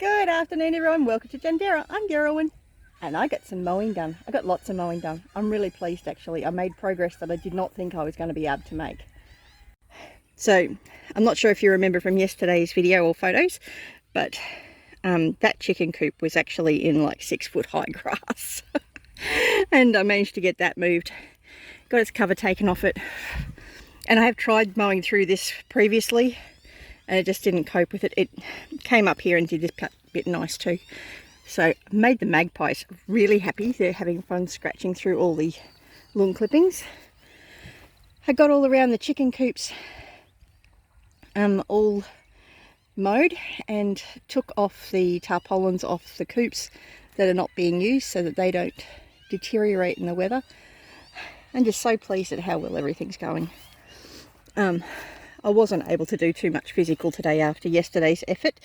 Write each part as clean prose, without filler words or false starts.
Good afternoon everyone, welcome to Jandera. I'm Gerwin and I got some mowing done. I got lots of mowing done. I'm really pleased actually. I made progress that I did not think I was going to be able to make. So I'm not sure if you remember from yesterday's video or photos, but that chicken coop was actually in like 6-foot high grass. And I managed to get that moved. Got its cover taken off it. And I have tried mowing through this previously and it just didn't cope with it. It came up here and did this bit nice too. So I made the magpies really happy. They're having fun scratching through all the lawn clippings. I got all around the chicken coops all mowed and took off the tarpaulins off the coops that are not being used so that they don't deteriorate in the weather. I'm just so pleased at how well everything's going. I wasn't able to do too much physical today after yesterday's effort.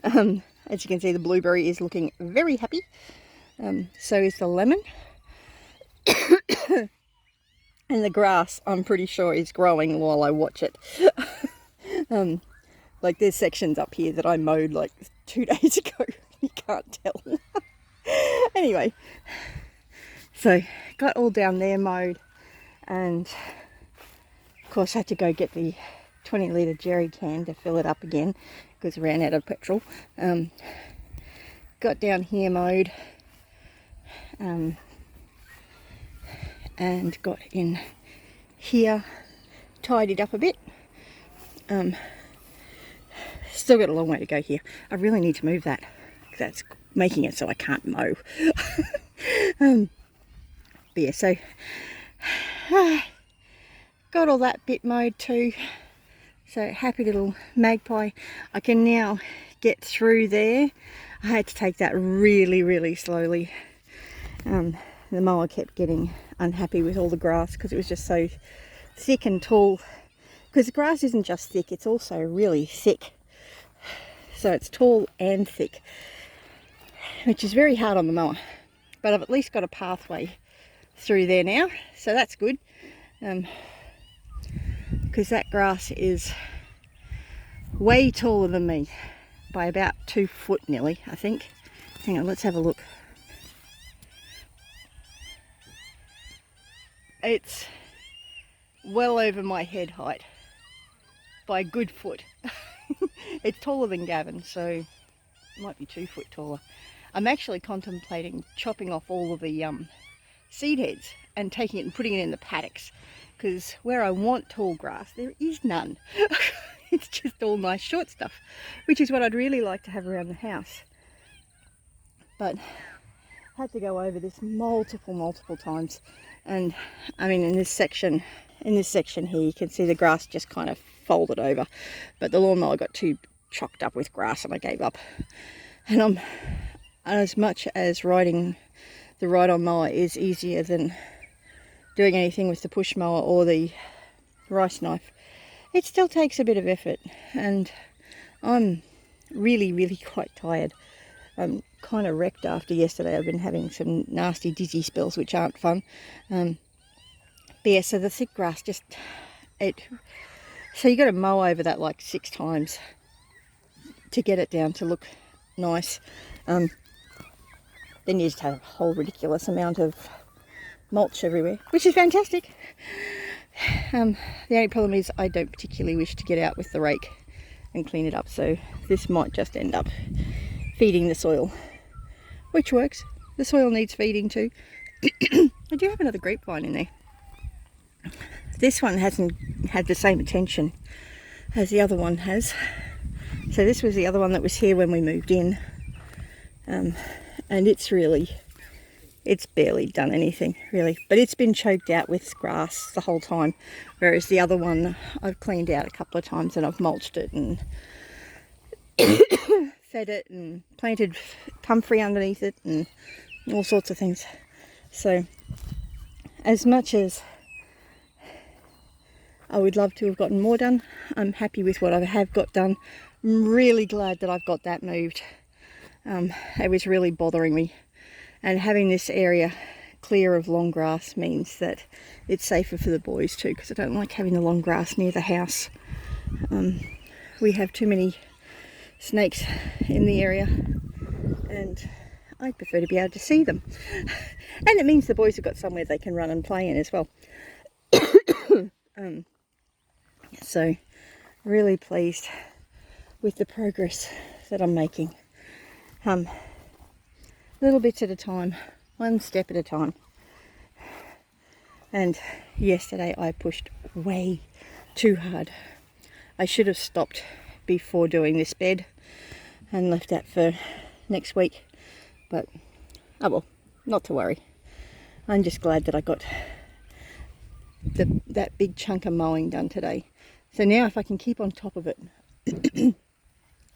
As you can see, the blueberry is looking very happy. So is the lemon. And the grass, I'm pretty sure, is growing while I watch it. Like there's sections up here that I mowed like 2 days ago. You can't tell. Anyway, so got all down there mowed, and of course I had to go get the 20-litre jerry can to fill it up again because I ran out of petrol. Got down here mowed, and got in here, tidied up a bit. Still got a long way to go here. I really need to move that. That's making it so I can't mow. But yeah, so got all that bit mowed too. So happy little magpie. I can now get through there. I had to take that really slowly. The mower kept getting unhappy with all the grass because it was just so thick and tall. Because the grass isn't just thick, it's also really thick. So it's tall and thick, which is very hard on the mower. But I've at least got a pathway through there now, so that's good. Because that grass is way taller than me by about 2 foot nearly, I think. Hang on, let's have a look. It's well over my head height by a good foot. It's taller than Gavin, so it might be 2 foot taller. I'm actually contemplating chopping off all of the seed heads and taking it and putting it in the paddocks, because where I want tall grass there is none. It's just all nice short stuff, which is what I'd really like to have around the house. But I had to go over this multiple times, and I mean in this section here you can see the grass just kind of folded over, but the lawnmower got too chocked up with grass and I gave up. And as much as riding the ride-on mower is easier than doing anything with the push mower or the rice knife, it still takes a bit of effort, and I'm really quite tired. I'm kind of wrecked after yesterday. I've been having some nasty dizzy spells which aren't fun. But yeah, so the thick grass so you got to mow over that like 6 times to get it down to look nice. Then you just have a whole ridiculous amount of mulch everywhere, which is fantastic. The only problem is I don't particularly wish to get out with the rake and clean it up, so this might just end up feeding the soil, which works. The soil needs feeding too. I do have another grapevine in there. This one hasn't had the same attention as the other one has. So this was the other one that was here when we moved in. And it's barely done anything really, but it's been choked out with grass the whole time, whereas the other one I've cleaned out a couple of times and I've mulched it and fed it and planted comfrey underneath it and all sorts of things. So as much as I would love to have gotten more done, I'm happy with what I have got done. I'm really glad that I've got that moved. It was really bothering me, and having this area clear of long grass means that it's safer for the boys too, because I don't like having the long grass near the house. We have too many snakes in the area, and I prefer to be able to see them. And it means the boys have got somewhere they can run and play in as well. So really pleased with the progress that I'm making. Little bits at a time, one step at a time. And yesterday I pushed way too hard. I should have stopped before doing this bed and left that for next week, but oh well, not to worry. I'm just glad that I got that big chunk of mowing done today. So now if I can keep on top of it,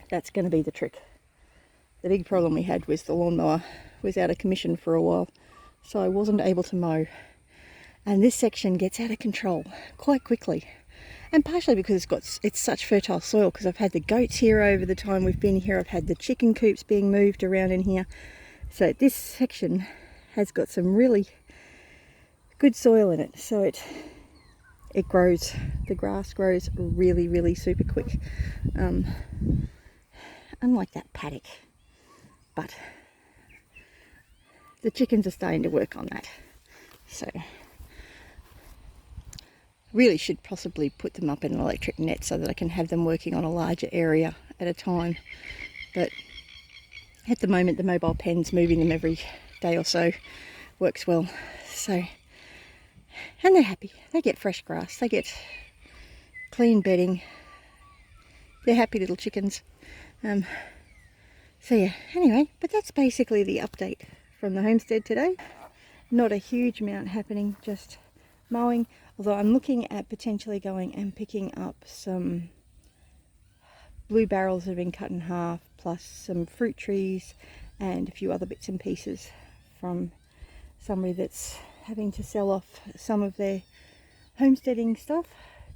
that's going to be the trick. The big problem we had was the lawnmower was out of commission for a while, so I wasn't able to mow. And this section gets out of control quite quickly. And partially because it's such fertile soil, because I've had the goats here over the time we've been here. I've had the chicken coops being moved around in here. So this section has got some really good soil in it. So it grows, the grass grows really, really super quick. Unlike that paddock. But the chickens are starting to work on that. So really should possibly put them up in an electric net so that I can have them working on a larger area at a time. But at the moment the mobile pens, moving them every day or so, works well. So, and they're happy. They get fresh grass, they get clean bedding. They're happy little chickens. So yeah, anyway, but that's basically the update from the homestead today. Not a huge amount happening, just mowing, although I'm looking at potentially going and picking up some blue barrels that have been cut in half, plus some fruit trees and a few other bits and pieces from somebody that's having to sell off some of their homesteading stuff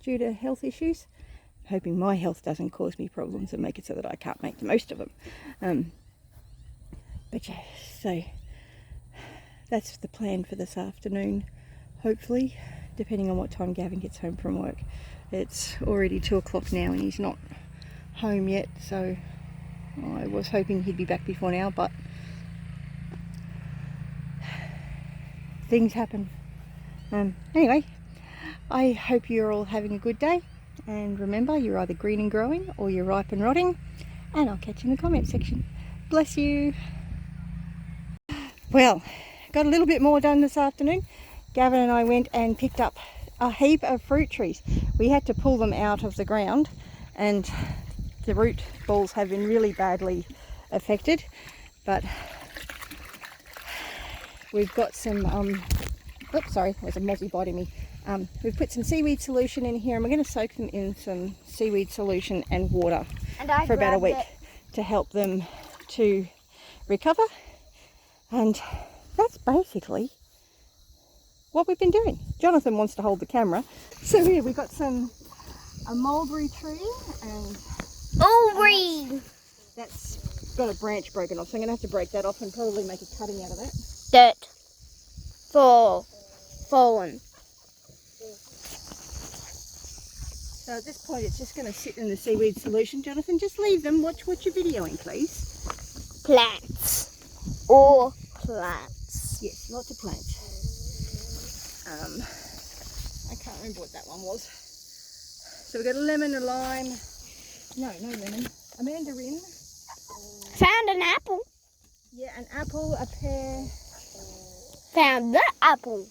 due to health issues. Hoping my health doesn't cause me problems and make it so that I can't make the most of them. But yeah, so that's the plan for this afternoon, hopefully, depending on what time Gavin gets home from work. It's already 2 o'clock now and he's not home yet, so I was hoping he'd be back before now, but things happen. Anyway, I hope you're all having a good day. And remember, you're either green and growing or you're ripe and rotting. And I'll catch you in the comment section. Bless you. Well, got a little bit more done this afternoon. Gavin and I went and picked up a heap of fruit trees. We had to pull them out of the ground and the root balls have been really badly affected. But we've got some, oops, sorry, there's a mozzie biting me. We've put some seaweed solution in here and we're going to soak them in some seaweed solution and water for about a week to help them to recover. And that's basically what we've been doing. Jonathan wants to hold the camera. So here we've got a mulberry tree and mulberry. That's got a branch broken off, so I'm going to have to break that off and probably make a cutting out of that. Dirt. Fallen. So at this point it's just going to sit in the seaweed solution. Jonathan, just leave them. Watch what you're videoing, please. Plants. Or plants. Yes, lots of plants. I can't remember what that one was. So we've got a lemon, a lime. No lemon. A mandarin. Found an apple. Yeah, an apple, a pear. Found the apple.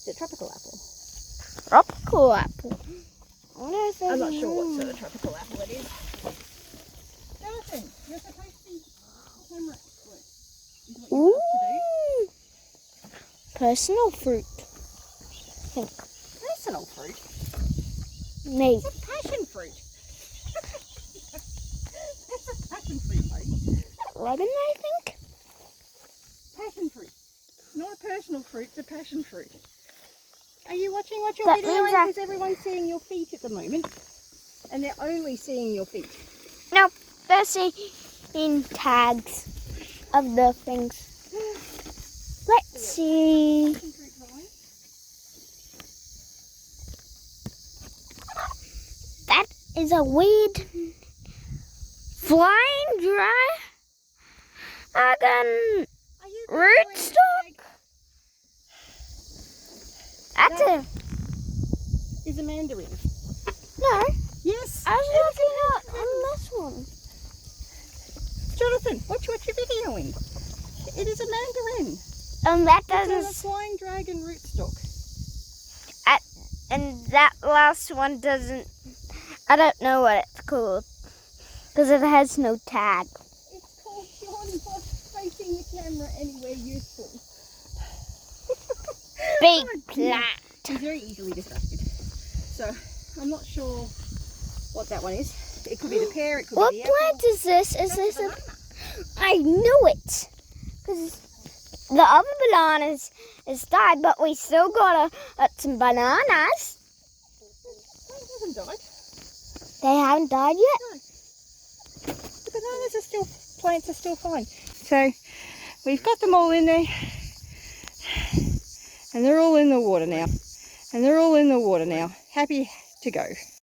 The tropical apple. Tropical apple. I'm not sure what sort of tropical apple it is. Jonathan, you're supposed to be camera expert. Is what you love to do. Personal fruit. Personal fruit? Me. It's a passion fruit. It's a passion fruit, mate. Lemon, I think. Passion fruit. Not a personal fruit, it's a passion fruit. Are you watching what you're That videoing? means that- Because everyone's seeing your feet at the moment. And they're only seeing your feet. No, they're seeing tags of the things. Let's see. Passion fruit vine. That is a weird flying dragon rootstock. That's a Is a mandarin. no. Yes. I was looking at on this one. Jonathan, watch what you're videoing. It is a mandarin. That It's on a doesn't. flying dragon rootstock. And that last one doesn't. I don't know what it's called because it has no tag. It's called Sean not facing the camera anywhere useful. Big Oh, dear. plant. He's very easily distracted. So I'm not sure what that one is. It could be the pear, it could What be the apple. plant is this? Is That's this a a? banana. I knew it because the other bananas is died, but we still got some bananas. It hasn't died. They haven't died yet. The bananas are still, plants are still fine. So we've got them all in there. And they're all in the water now. Happy to go.